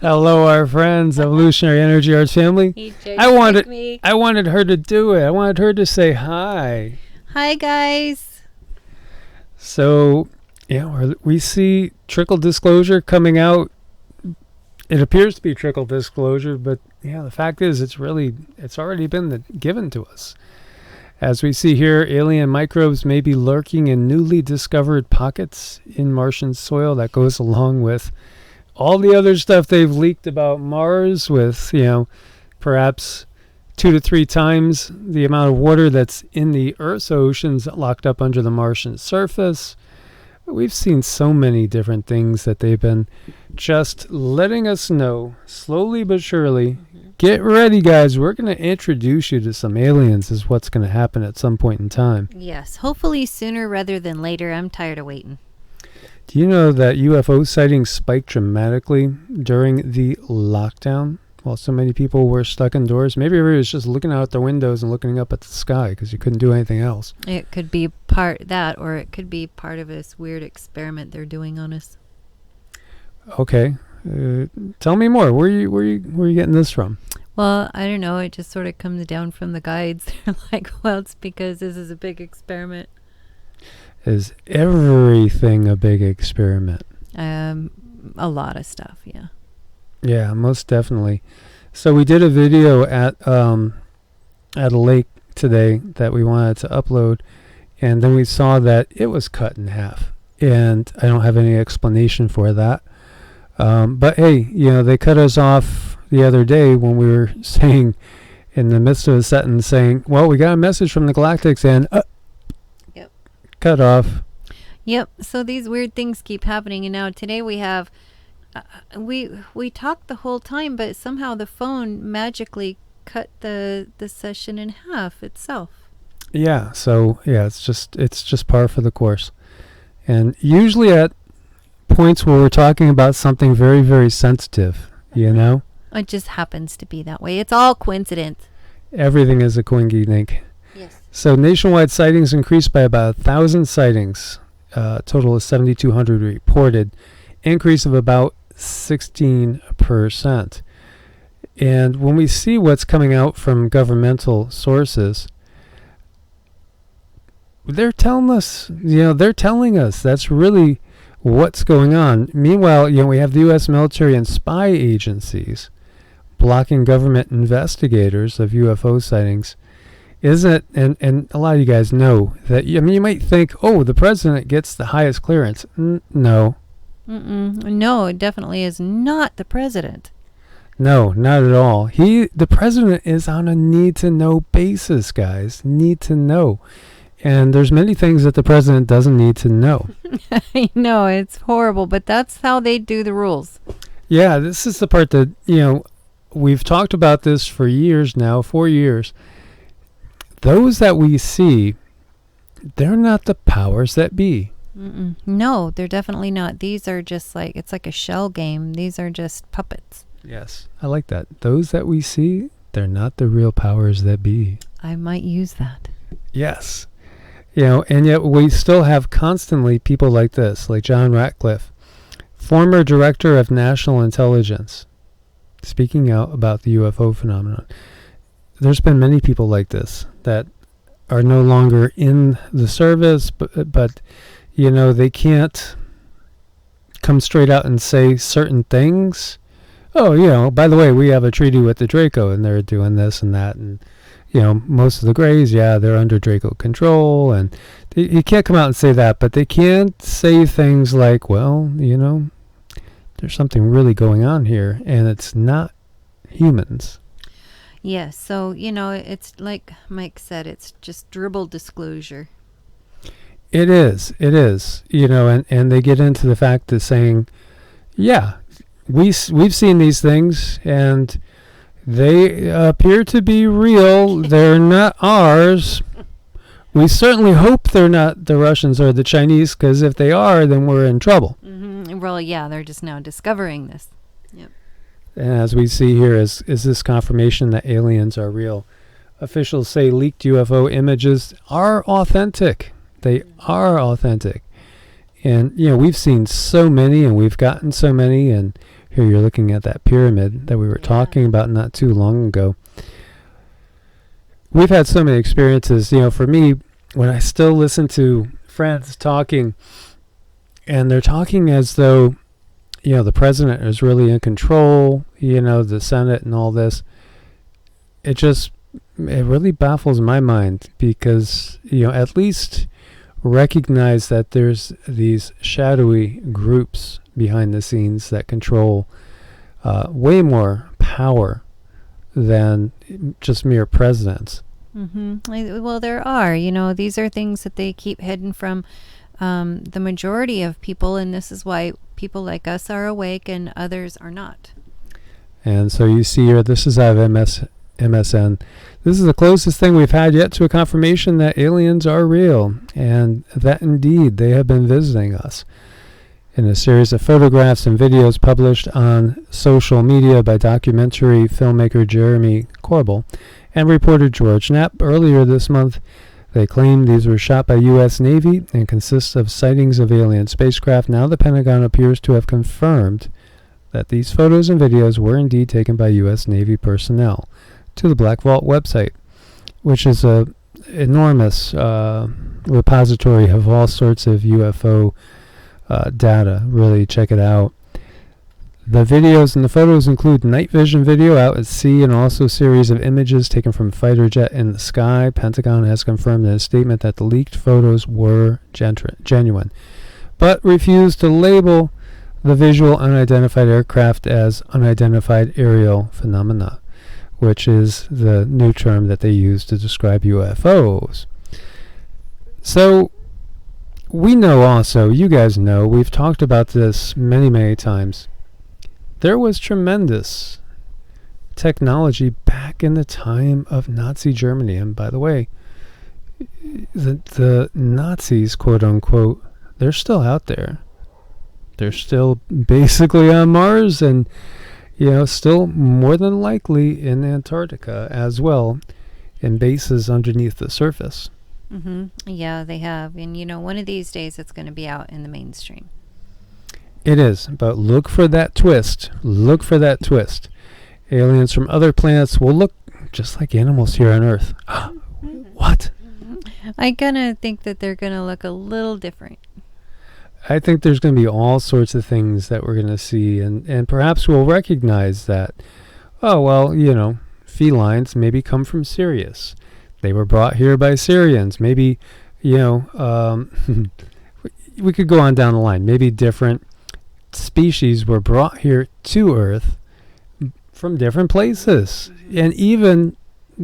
Hello, our friends, Evolutionary Energy Arts family. I wanted her to do it. I wanted her to say hi. Hi, guys. So, yeah, we see trickle disclosure coming out. It appears to be trickle disclosure, but yeah, the fact is it's already been given to us. As we see here, alien microbes may be lurking in newly discovered pockets in Martian soil. That goes along with all the other stuff they've leaked about Mars with, perhaps 2 to 3 times the amount of water that's in the Earth's oceans locked up under the Martian surface. We've seen so many different things that they've been just letting us know, slowly but surely. Get ready, guys. We're going to introduce you to some aliens is what's going to happen at some point in time. Yes, hopefully sooner rather than later. I'm tired of waiting. Do you know that UFO sightings spiked dramatically during the lockdown while so many people were stuck indoors? Maybe everybody was just looking out their windows and looking up at the sky because you couldn't do anything else. It could be part that, or it could be part of this weird experiment they're doing on us. Okay. Tell me more. Where are you getting this from? Well, I don't know. It just sort of comes down from the guides. They're like, well, it's because this is a big experiment. Is everything a big experiment? A lot of stuff, yeah. Yeah, most definitely. So we did a video at a lake today that we wanted to upload, and then we saw that it was cut in half, and I don't have any explanation for that. But hey, they cut us off the other day when we were saying, in the midst of a sentence, saying, well, we got a message from the Galactics, and Yep. Cut off. Yep. So these weird things keep happening, and now today we have, we talked the whole time, but somehow the phone magically cut the session in half itself. Yeah. So yeah, it's just par for the course, and usually at points where we're talking about something very, very sensitive, It just happens to be that way. It's all coincidence. Everything is a coinky-dink. Yes. So nationwide sightings increased by about 1,000 sightings. Total of 7,200 reported. Increase of about 16%. And when we see what's coming out from governmental sources, they're telling us that's really what's going on. Meanwhile, we have the U.S. military and spy agencies blocking government investigators of UFO sightings. Isn't it? And a lot of you guys know that. You might think, oh, the president gets the highest clearance. No. No, it definitely is not the president. No, not at all. The president is on a need-to-know basis, guys. Need to know. And there's many things that the president doesn't need to know. I know, it's horrible, but that's how they do the rules. Yeah, this is the part that, we've talked about this for years now, 4 years. Those that we see, they're not the powers that be. No, they're definitely not. These are just it's like a shell game. These are just puppets. Yes, I like that. Those that we see, they're not the real powers that be. I might use that. Yes. And yet we still have constantly people like this, like John Ratcliffe, former director of national intelligence, speaking out about the UFO phenomenon. There's been many people like this that are no longer in the service, but they can't come straight out and say certain things. Oh, by the way, we have a treaty with the Draco, and they're doing this and that, and most of the Greys, they're under Draco control, and you can't come out and say that, but they can't say things like, well, there's something really going on here, and it's not humans. Yes, so, it's like Mike said, it's just dribble disclosure. It is, and they get into the fact of saying, yeah, we've seen these things, and they appear to be real. They're not ours. We certainly hope they're not the Russians or the Chinese, because if they are, then we're in trouble. Well, yeah, they're just now discovering this. Yep. And as we see here, is this confirmation that aliens are real. Officials say leaked UFO images are authentic. They are authentic. And, we've seen so many, and we've gotten so many, and Here you're looking at that pyramid that we were Yeah. talking about not too long ago. We've had so many experiences. For me, when I still listen to friends talking, and they're talking as though, the president is really in control, the Senate and all this, it really baffles my mind because, at least recognize that there's these shadowy groups behind the scenes that control way more power than just mere presidents. Well, there are. These are things that they keep hidden from the majority of people, and this is why people like us are awake and others are not. And so you see here, this is out of MSN. This is the closest thing we've had yet to a confirmation that aliens are real, and that indeed they have been visiting us. In a series of photographs and videos published on social media by documentary filmmaker Jeremy Corbell and reporter George Knapp earlier this month, they claimed these were shot by U.S. Navy and consist of sightings of alien spacecraft. Now the Pentagon appears to have confirmed that these photos and videos were indeed taken by U.S. Navy personnel to the Black Vault website, which is a enormous repository of all sorts of UFO data. Really check it out. The videos and the photos include night vision video out at sea and also a series of images taken from fighter jet in the sky. Pentagon has confirmed in a statement that the leaked photos were genuine, but refused to label the visual unidentified aircraft as unidentified aerial phenomena, which is the new term that they use to describe UFOs. So we know also, you guys know, we've talked about this many, many times. There was tremendous technology back in the time of Nazi Germany. And by the way, the Nazis, quote unquote, they're still out there. They're still basically on Mars and, still more than likely in Antarctica as well, in bases underneath the surface. Yeah, they have. And, one of these days it's going to be out in the mainstream. It is, but look for that twist. Look for that twist. Aliens from other planets will look just like animals here on Earth. What? I kind of think that they're going to look a little different. I think there's going to be all sorts of things that we're going to see, and perhaps we'll recognize that, felines maybe come from Sirius. They were brought here by Syrians. Maybe, we could go on down the line. Maybe different species were brought here to Earth from different places, and even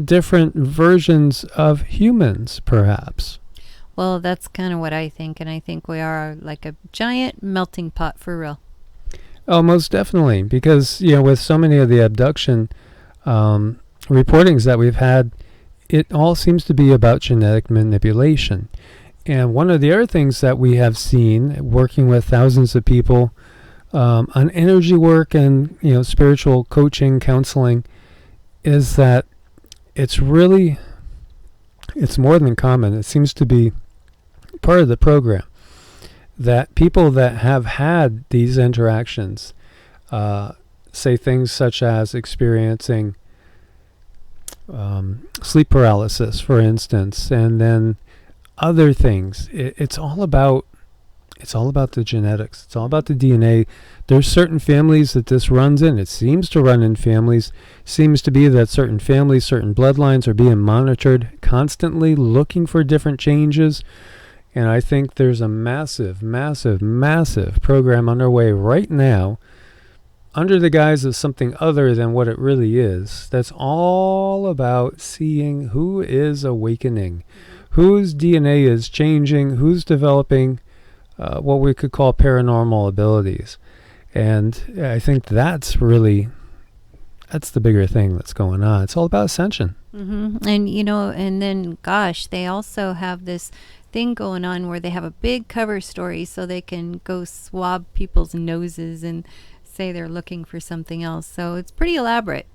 different versions of humans, perhaps. Well, that's kind of what I think, and I think we are like a giant melting pot for real. Oh, most definitely, because, with so many of the abduction reportings that we've had, it all seems to be about genetic manipulation. And one of the other things that we have seen, working with thousands of people on energy work and, spiritual coaching, counseling, is that it's more than common. It seems to be part of the program that people that have had these interactions say things such as experiencing sleep paralysis, for instance, and then other things. It's all about the genetics. It's all about the DNA. There's certain families that this runs in. It seems to run in families. Seems to be that certain families, certain bloodlines are being monitored constantly, looking for different changes. And I think there's a massive, massive, massive program underway right now under the guise of something other than what it really is. That's all about seeing who is awakening, whose DNA is changing, who's developing what we could call paranormal abilities. And I think that's the bigger thing that's going on. It's all about ascension. And, and then, gosh, they also have this thing going on where they have a big cover story so they can go swab people's noses and say they're looking for something else. So it's pretty elaborate.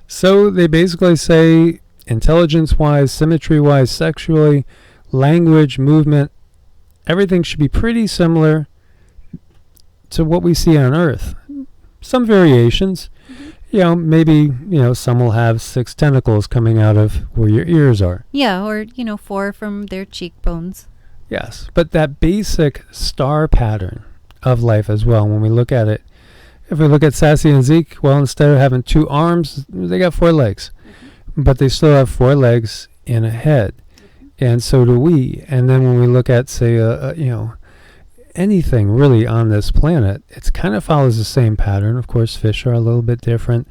So they basically say intelligence-wise, symmetry-wise, sexually, language, movement, everything should be pretty similar to what we see on Earth. some variations. Maybe, some will have 6 tentacles coming out of where your ears are. Yeah, or 4 from their cheekbones. Yes, but that basic star pattern of life as well, when we look at it, if we look at Sassy and Zeke, well, instead of having 2 arms, they got 4 legs. But they still have 4 legs and a head. And so do we. And then when we look at, say, anything really on this planet, it kind of follows the same pattern. Of course, fish are a little bit different.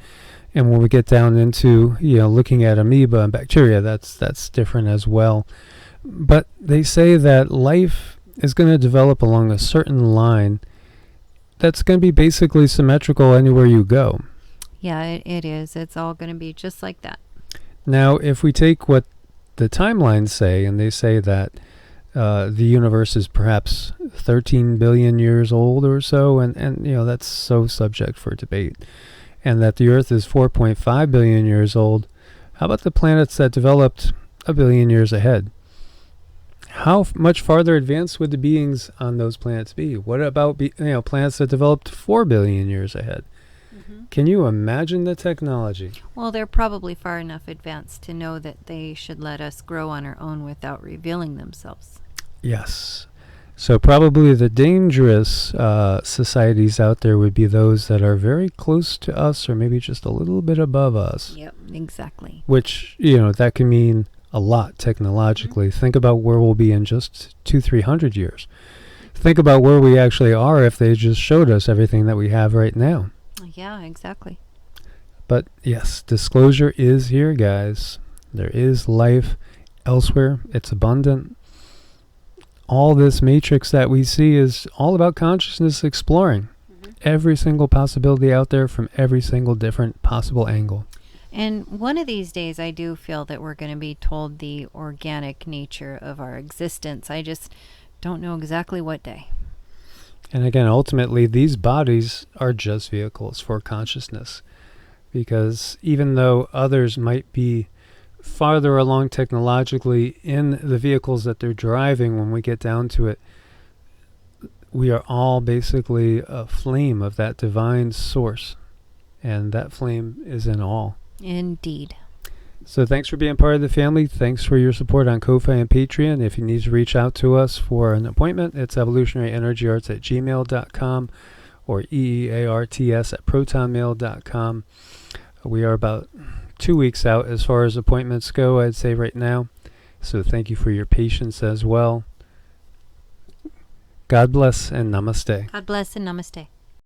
And when we get down into, looking at amoeba and bacteria, that's different as well. But they say that life is going to develop along a certain line that's going to be basically symmetrical anywhere you go. Yeah, it is. It's all going to be just like that. Now, if we take what the timelines say, and they say that the universe is perhaps 13 billion years old or so, and that's so subject for debate, and that the Earth is 4.5 billion years old, how about the planets that developed a billion years ahead? How much farther advanced would the beings on those planets be? What about planets that developed 4 billion years ahead? Can you imagine the technology? Well, they're probably far enough advanced to know that they should let us grow on our own without revealing themselves. Yes. So probably the dangerous societies out there would be those that are very close to us, or maybe just a little bit above us. Yep, exactly. Which, that can mean a lot technologically. Think about where we'll be in just 200-300 years. Think about where we actually are if they just showed us everything that we have right now. Yeah, exactly. But yes, disclosure is here, guys. There is life elsewhere. It's abundant. All this matrix that we see is all about consciousness exploring every single possibility out there from every single different possible angle. And one of these days, I do feel that we're going to be told the organic nature of our existence. I just don't know exactly what day. And again, ultimately, these bodies are just vehicles for consciousness. Because even though others might be farther along technologically in the vehicles that they're driving, when we get down to it, we are all basically a flame of that divine source. And that flame is in all. Indeed. So thanks for being part of the family. Thanks for your support on Ko-Fi and Patreon. If you need to reach out to us for an appointment, it's evolutionaryenergyarts@gmail.com or EEARTS@protonmail.com. We are about 2 weeks out as far as appointments go, I'd say right now. So thank you for your patience as well. God bless and namaste. God bless and namaste.